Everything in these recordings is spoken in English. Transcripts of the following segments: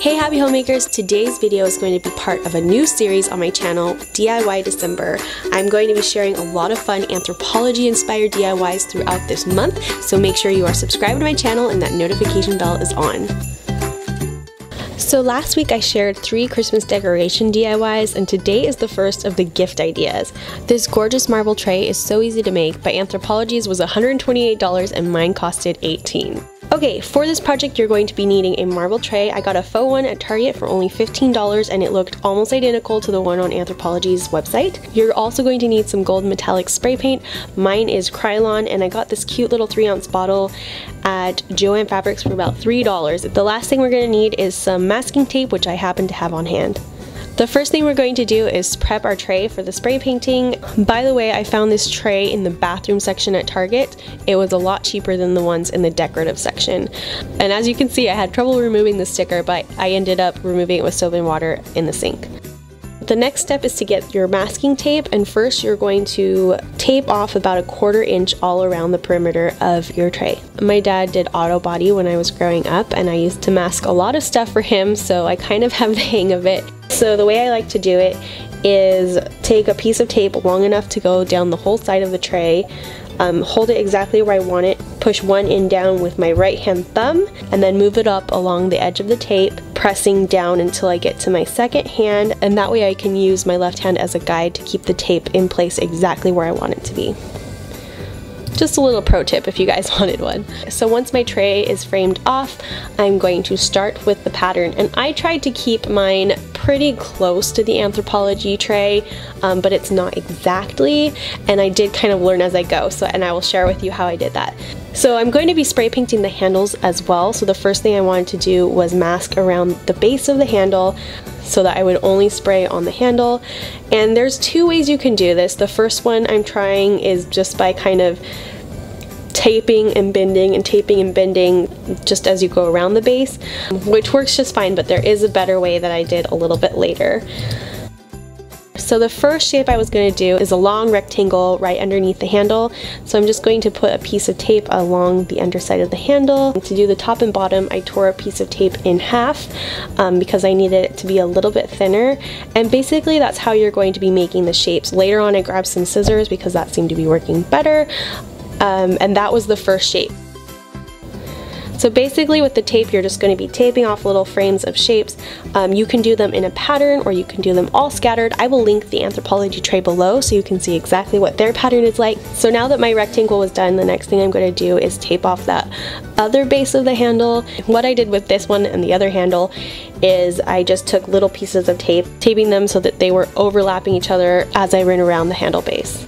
Hey Happy Homemakers! Today's video is going to be part of a new series on my channel, DIY December. I'm going to be sharing a lot of fun Anthropologie inspired DIYs throughout this month, so make sure you are subscribed to my channel and that notification bell is on. So last week I shared 3 Christmas decoration DIYs, and today is the first of the gift ideas. This gorgeous marble tray is so easy to make, but Anthropologie's was $128 and mine costed $18. Okay, for this project you're going to be needing a marble tray. I got a faux one at Target for only $15 and it looked almost identical to the one on Anthropologie's website. You're also going to need some gold metallic spray paint. Mine is Krylon, and I got this cute little 3-ounce bottle at Joann Fabrics for about $3. The last thing we're going to need is some masking tape, which I happen to have on hand. The first thing we're going to do is prep our tray for the spray painting. By the way, I found this tray in the bathroom section at Target. It was a lot cheaper than the ones in the decorative section. And as you can see, I had trouble removing the sticker, but I ended up removing it with soap and water in the sink. The next step is to get your masking tape, and first you're going to tape off about a 1/4 inch all around the perimeter of your tray. My dad did auto body when I was growing up, and I used to mask a lot of stuff for him, so I kind of have the hang of it. So the way I like to do it is take a piece of tape long enough to go down the whole side of the tray, hold it exactly where I want it, push one end down with my right hand thumb, and then move it up along the edge of the tape, pressing down until I get to my second hand, and that way I can use my left hand as a guide to keep the tape in place exactly where I want it to be. Just a little pro tip if you guys wanted one. So once my tray is framed off, I'm going to start with the pattern, and I tried to keep mine pretty close to the Anthropologie tray, but it's not exactly, and I did kind of learn as I go, and I will share with you how I did that. So I'm going to be spray painting the handles as well, so the first thing I wanted to do was mask around the base of the handle so that I would only spray on the handle. And there's 2 ways you can do this. The first one I'm trying is just by kind of taping and bending just as you go around the base, which works just fine, but there is a better way that I did a little bit later. So the first shape I was going to do is a long rectangle right underneath the handle. So I'm just going to put a piece of tape along the underside of the handle. To do the top and bottom, I tore a piece of tape in half because I needed it to be a little bit thinner. And basically that's how you're going to be making the shapes. Later on I grabbed some scissors because that seemed to be working better. And that was the first shape. So basically with the tape you're just going to be taping off little frames of shapes. You can do them in a pattern or you can do them all scattered. I will link the Anthropologie tray below so you can see exactly what their pattern is like. So now that my rectangle was done, the next thing I'm going to do is tape off that other base of the handle. What I did with this one and the other handle is I just took little pieces of tape, taping them so that they were overlapping each other as I ran around the handle base.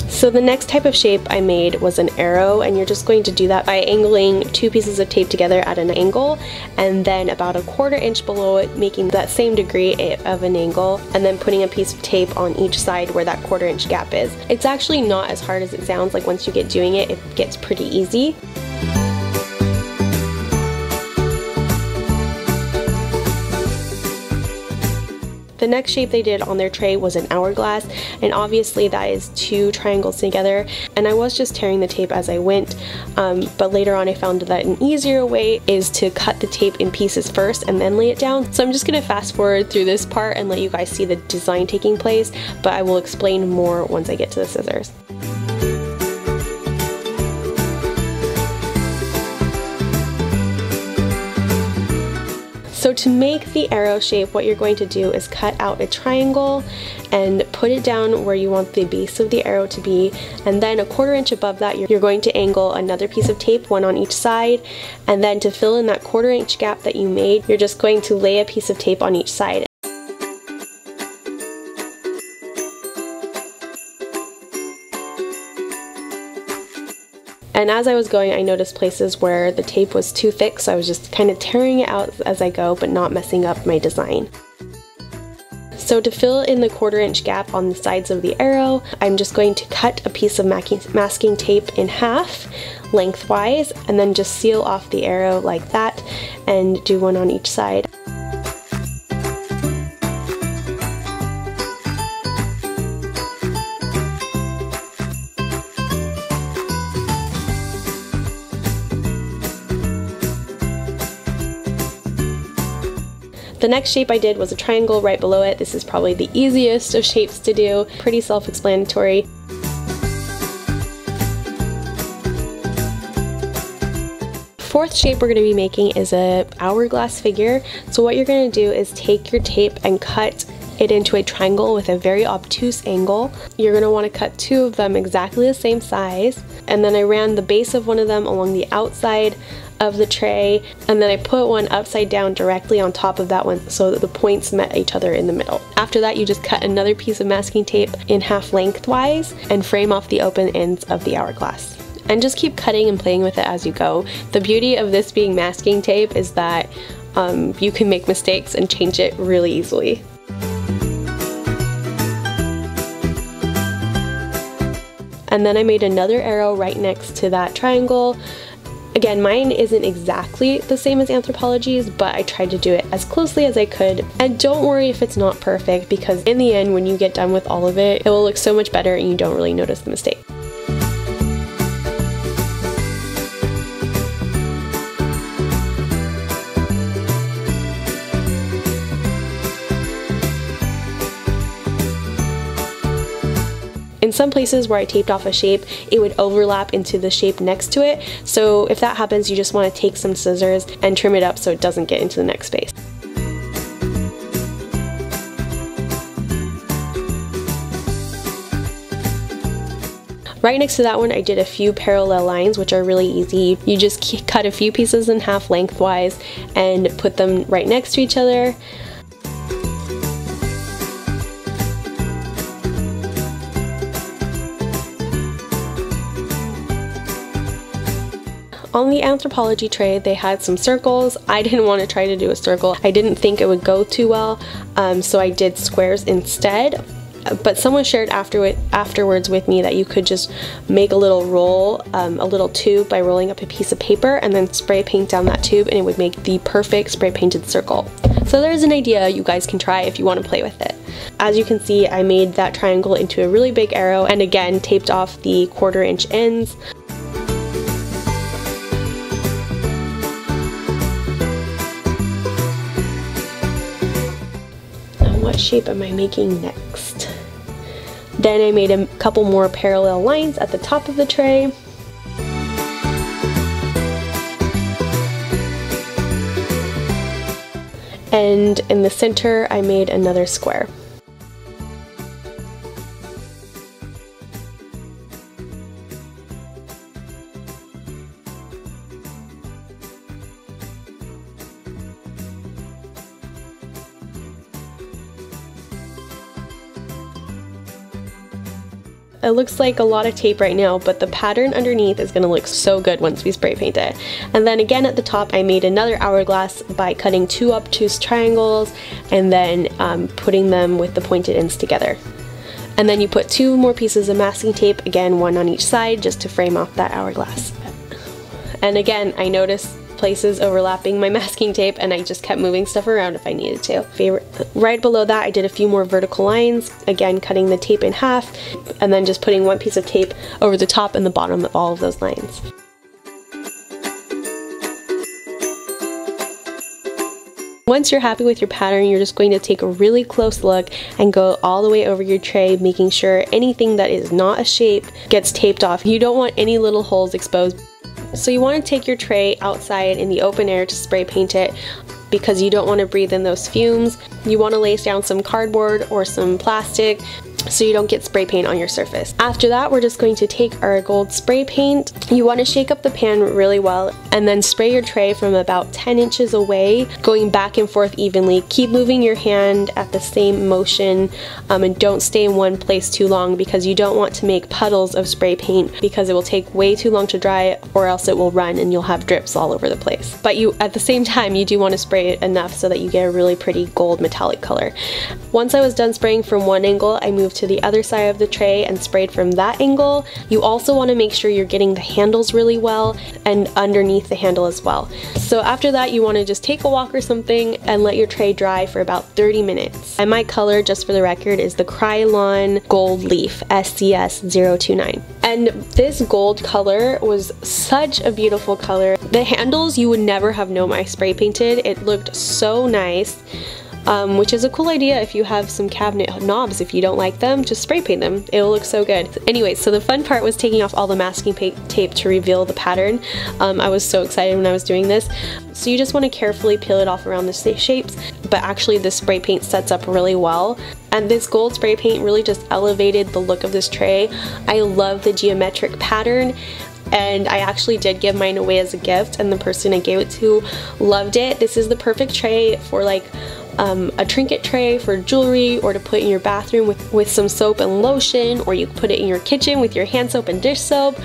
So the next type of shape I made was an arrow, and you're just going to do that by angling 2 pieces of tape together at an angle, and then about a 1/4 inch below it, making that same degree of an angle, and then putting a piece of tape on each side where that 1/4 inch gap is. It's actually not as hard as it sounds. Like once you get doing it, it gets pretty easy. The next shape they did on their tray was an hourglass, and obviously that is 2 triangles together, and I was just tearing the tape as I went, but later on I found that an easier way is to cut the tape in pieces first and then lay it down. So I'm just going to fast forward through this part and let you guys see the design taking place, but I will explain more once I get to the scissors. So to make the arrow shape, what you're going to do is cut out a triangle and put it down where you want the base of the arrow to be, and then a 1/4 inch above that you're going to angle another piece of tape, one on each side, and then to fill in that 1/4 inch gap that you made, you're just going to lay a piece of tape on each side. And as I was going, I noticed places where the tape was too thick, so I was just kind of tearing it out as I go, but not messing up my design. So to fill in the 1/4 inch gap on the sides of the arrow, I'm just going to cut a piece of masking tape in half lengthwise, and then just seal off the arrow like that, and do one on each side. The next shape I did was a triangle right below it. This is probably the easiest of shapes to do, pretty self-explanatory. Fourth shape we're going to be making is a hourglass figure. So what you're going to do is take your tape and cut it into a triangle with a very obtuse angle. You're going to want to cut two of them exactly the same size, and then I ran the base of one of them along the outside of the tray, and then I put one upside down directly on top of that one so that the points met each other in the middle. After that, you just cut another piece of masking tape in half lengthwise and frame off the open ends of the hourglass. And just keep cutting and playing with it as you go. The beauty of this being masking tape is that you can make mistakes and change it really easily. And then I made another arrow right next to that triangle. Again, mine isn't exactly the same as Anthropologie's, but I tried to do it as closely as I could. And don't worry if it's not perfect, because in the end, when you get done with all of it, it will look so much better and you don't really notice the mistake. In some places where I taped off a shape, it would overlap into the shape next to it. So if that happens, you just want to take some scissors and trim it up so it doesn't get into the next space. Right next to that one, I did a few parallel lines, which are really easy. You just cut a few pieces in half lengthwise and put them right next to each other. On the Anthropologie tray, they had some circles. I didn't want to try to do a circle. I didn't think it would go too well, so I did squares instead. But someone shared afterwards with me that you could just make a little roll, a little tube by rolling up a piece of paper and then spray paint down that tube, and it would make the perfect spray painted circle. So there's an idea you guys can try if you want to play with it. As you can see, I made that triangle into a really big arrow and again taped off the 1/4 inch ends. What shape am I making next? Then I made a couple more parallel lines at the top of the tray. And in the center, I made another square. It looks like a lot of tape right now, but the pattern underneath is going to look so good once we spray paint it. And then again at the top, I made another hourglass by cutting two obtuse triangles and then putting them with the pointed ends together. And then you put two more pieces of masking tape, again one on each side, just to frame off that hourglass. And again, I noticed places overlapping my masking tape and I just kept moving stuff around if I needed to. Right below that, I did a few more vertical lines, again cutting the tape in half and then just putting one piece of tape over the top and the bottom of all of those lines. Once you're happy with your pattern, you're just going to take a really close look and go all the way over your tray, making sure anything that is not a shape gets taped off. You don't want any little holes exposed. So you want to take your tray outside in the open air to spray paint it because you don't want to breathe in those fumes. You want to lay down some cardboard or some plastic so you don't get spray paint on your surface. After that, we're just going to take our gold spray paint. You want to shake up the pan really well and then spray your tray from about 10 inches away, going back and forth evenly. Keep moving your hand at the same motion and don't stay in one place too long because you don't want to make puddles of spray paint because it will take way too long to dry or else it will run and you'll have drips all over the place. But at the same time, you do want to spray it enough so that you get a really pretty gold metallic color. Once I was done spraying from one angle, I moved moved to the other side of the tray and sprayed from that angle. You also want to make sure you're getting the handles really well and underneath the handle as well. So after that, you want to just take a walk or something and let your tray dry for about 30 minutes. And my color, just for the record, is the Krylon Gold Leaf SCS-029. And this gold color was such a beautiful color. The handles you would never have known I spray painted. It looked so nice. Which is a cool idea if you have some cabinet knobs. If you don't like them, just spray paint them. It'll look so good. Anyway, so the fun part was taking off all the masking tape to reveal the pattern. I was so excited when I was doing this. So you just want to carefully peel it off around the shapes, but actually this spray paint sets up really well. And this gold spray paint really just elevated the look of this tray. I love the geometric pattern. And I actually did give mine away as a gift, and the person I gave it to loved it. This is the perfect tray for like a trinket tray for jewelry, or to put in your bathroom with some soap and lotion, or you put it in your kitchen with your hand soap and dish soap.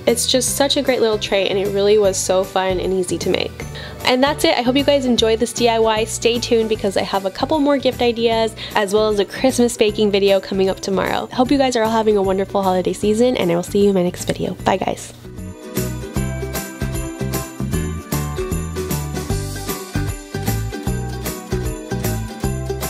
It's just such a great little tray, and it really was so fun and easy to make. And that's it. I hope you guys enjoyed this DIY. Stay tuned because I have a couple more gift ideas as well as a Christmas baking video coming up tomorrow. I hope you guys are all having a wonderful holiday season, and I will see you in my next video. Bye guys.